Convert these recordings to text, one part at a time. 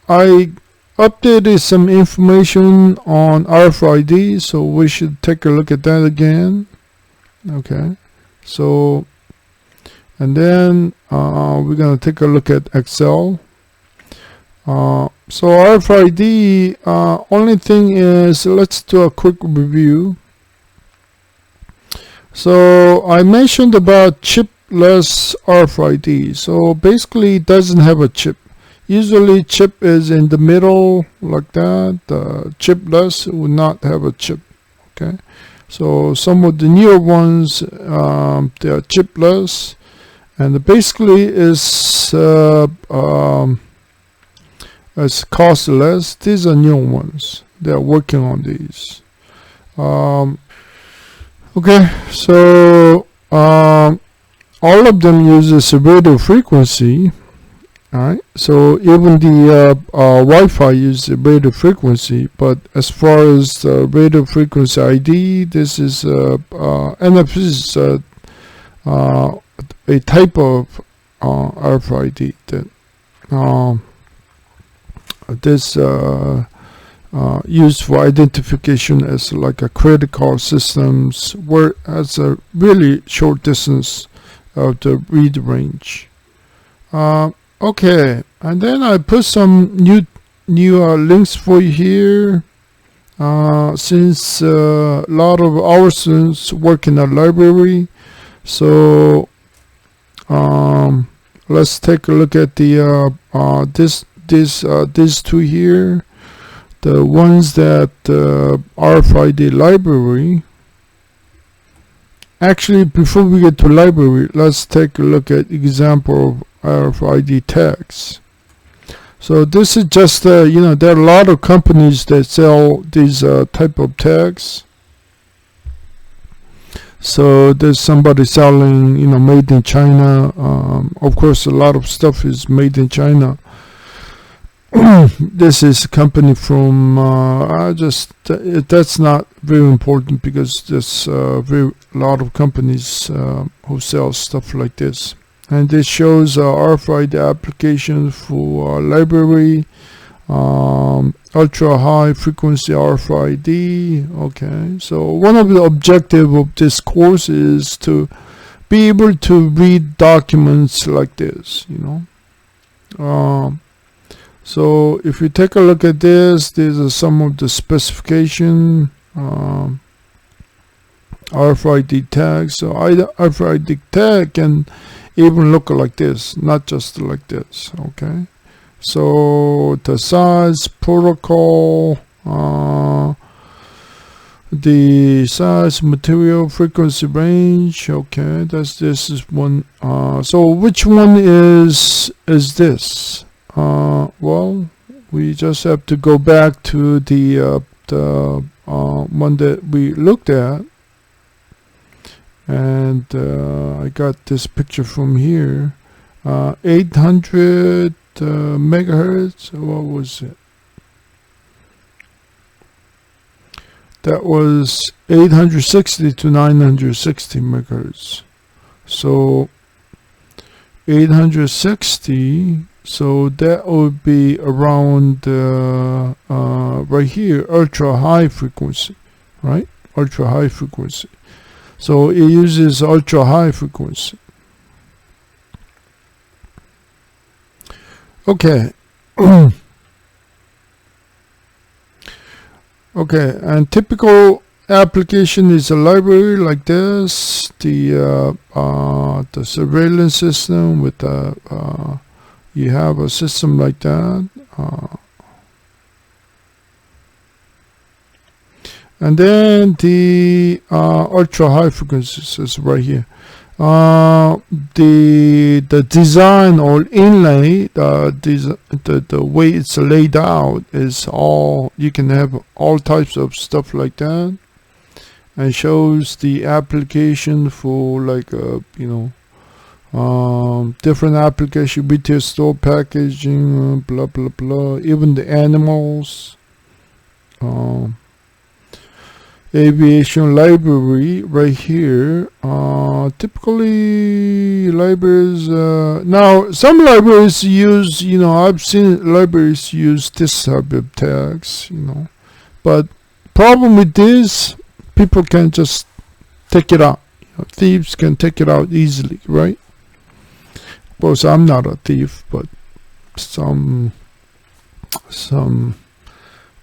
I updated some information on RFID, so we should take a look at that again. Okay, so and then we're going to take a look at Excel. So RFID, only thing is, let's do a quick review. So I mentioned about chipless RFID. So basically it doesn't have a chip. Usually chip is in the middle like that. Chipless would not have a chip. Okay, so some of the newer ones, they are chipless, and basically is costless. These are new ones. They are working on these. Okay, so all of them uses radio frequency. Alright, so even the Wi-Fi uses radio frequency, but as far as the radio frequency ID, this is NFC is a type of RFID that this used for identification as like a credit card systems, where it has a really short distance of the read range. Okay, and then I put some new links for you here. Since a lot of our students work in a library, so let's take a look at the these two here, the ones that RFID library. Actually, before we get to library, let's take a look at example of RFID tags. So this is just there are a lot of companies that sell these type of tags. So there's somebody selling made in China. Of course, a lot of stuff is made in China. This is a company from that's not very important, because there's a lot of companies who sell stuff like this. And this shows RFID application for library, ultra high frequency RFID. Okay, so one of the objectives of this course is to be able to read documents like this, so if you take a look at this, these are some of the specification RFID tags. So RFID tag can even look like this, not just like this. Okay, so the size, protocol, the size, material, frequency range. Okay, this is one. So which one is this? Well, we just have to go back to the one that we looked at, and I got this picture from here. 800 megahertz. What was it? That was 860 to 960 megahertz. So 860. So that would be around right here, ultra high frequency, right? Ultra high frequency. So it uses ultra high frequency. Okay. Okay, and typical application is a library like this. The surveillance system with the you have a system like that, and then the ultra high frequencies is right here. The design or inlay, the way it's laid out is all, you can have all types of stuff like that, and shows the application for like different application, retail store packaging, blah blah blah, even the animals. aviation library right here. Typically libraries, now some libraries use, I've seen libraries use this type of tags, but problem with this, people can just take it out. Thieves can take it out easily, right? Of course, I'm not a thief, but some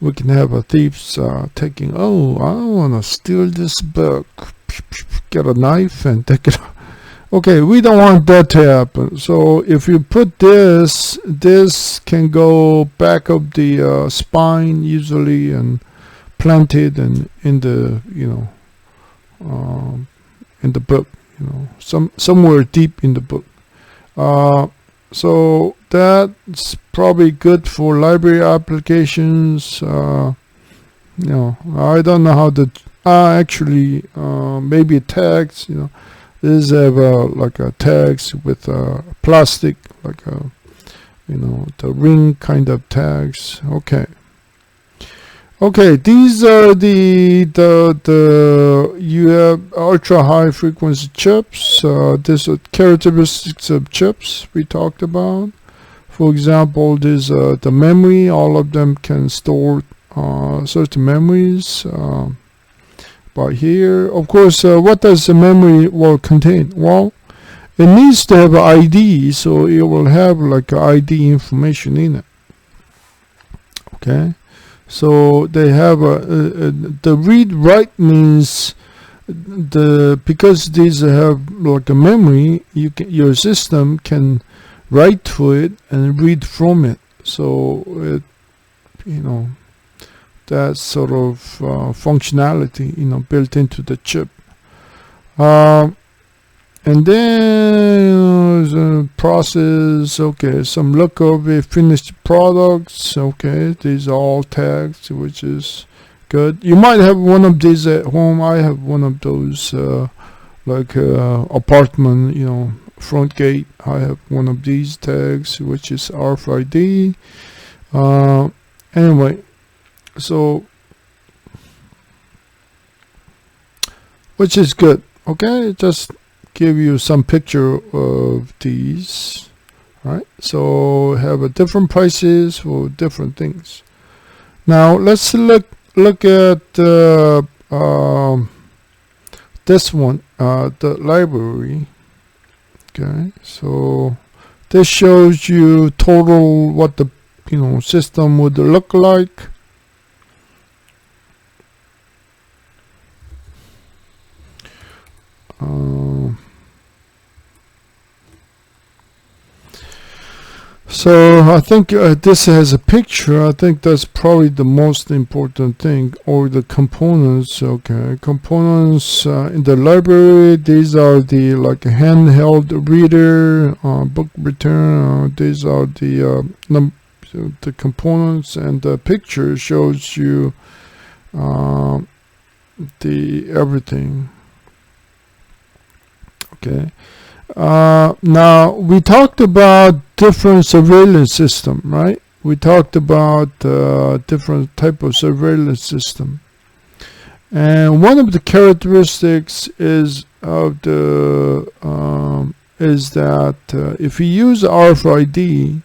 we can have a thieves taking, oh, I want to steal this book, get a knife and take it out. Okay, we don't want that to happen. So if you put this can go back of the spine usually and planted and in the in the book, somewhere deep in the book. So that's probably good for library applications. I don't know how to actually maybe tags. This have like a tags with plastic, like a the ring kind of tags. Okay, these are the you have ultra high frequency chips. These are characteristics of chips we talked about. For example, there's the memory. All of them can store certain memories. But here, of course, what does the memory will contain? Well, it needs to have an ID, so it will have like ID information in it. Okay. So they have the read-write means because these have like a memory, your system can write to it and read from it. So it, that sort of functionality, built into the chip. And then process, okay, some look of finished products, okay, these are all tags, which is good. You might have one of these at home. I have one of those, like apartment, front gate. I have one of these tags, which is RFID. Anyway, so, which is good, okay, just give you some picture of these. Right, so have a different prices for different things. Now let's look at this one, the library. Okay, so this shows you total what the system would look like. So I think this has a picture. I think that's probably the most important thing, or the components. Okay, components in the library. These are the like handheld reader, book return. These are the components, and the picture shows you the everything. Okay. Now we talked about different surveillance system, right? We talked about different type of surveillance system, and one of the characteristics is of the is that if you use RFID,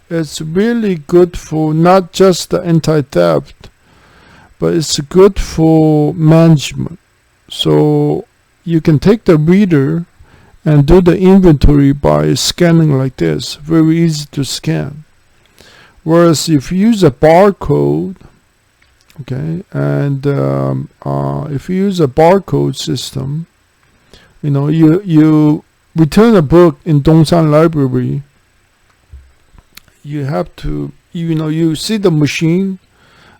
it's really good for not just the anti-theft, but it's good for management. So you can take the reader and do the inventory by scanning like this. Very easy to scan. Whereas if you use a barcode, okay, and if you use a barcode system, you return a book in Dongsan Library, you have to, you see the machine,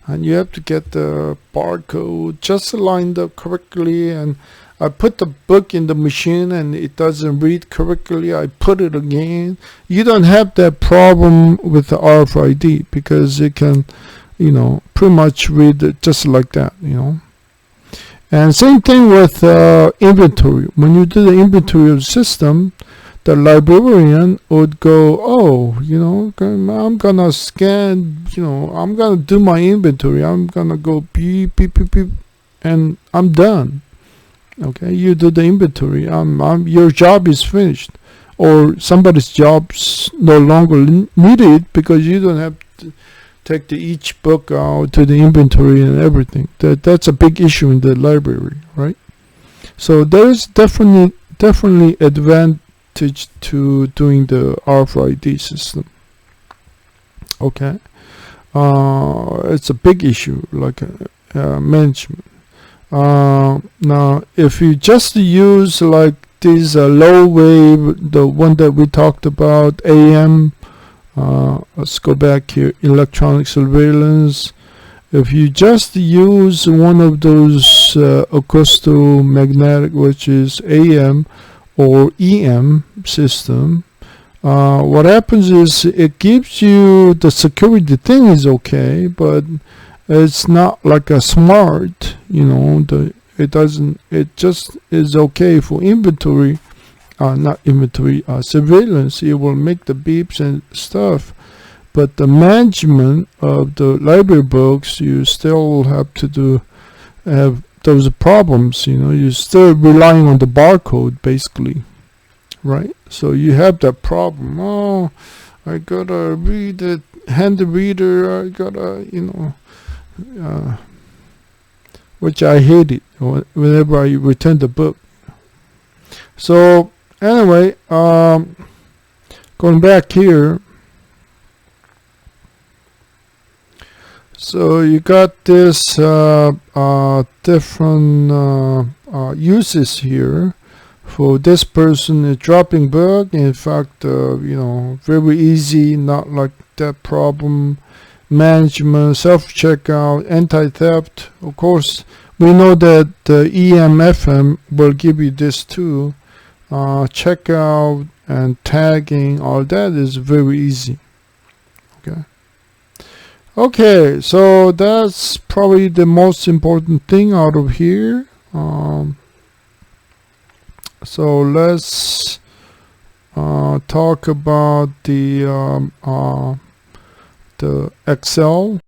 and you have to get the barcode just lined up correctly. And I put the book in the machine and it doesn't read correctly, I put it again. You don't have that problem with the RFID, because it can, pretty much read it just like that, And same thing with inventory. When you do the inventory of the system, the librarian would go, oh, I'm gonna scan, I'm gonna do my inventory, I'm gonna go beep, beep, beep, beep, and I'm done. Okay, you do the inventory, your job is finished, or somebody's job's no longer needed because you don't have to take each book out to the inventory and everything. That's a big issue in the library, right? So there is definitely advantage to doing the RFID system. Okay, it's a big issue, like management. Now, if you just use like this low wave, the one that we talked about, AM, let's go back here, electronic surveillance. If you just use one of those acoustomagnetic, which is AM or EM system, what happens is it gives you the security thing is okay, but it's not like a smart, it just is okay for inventory, not inventory, surveillance. It will make the beeps and stuff, but the management of the library books, you still have to have those problems. You're still relying on the barcode basically, right? So you have that problem. Oh, I gotta read it, hand the reader, I gotta, which I hate it whenever I return the book. So anyway, going back here, so you got this different uses here. For this person, is dropping book, in fact, very easy, not like that problem. Management, self-checkout, anti-theft. Of course, we know that the EM/FM will give you this too. Checkout and tagging, all that is very easy. Okay, so that's probably the most important thing out of here. So let's talk about the Excel.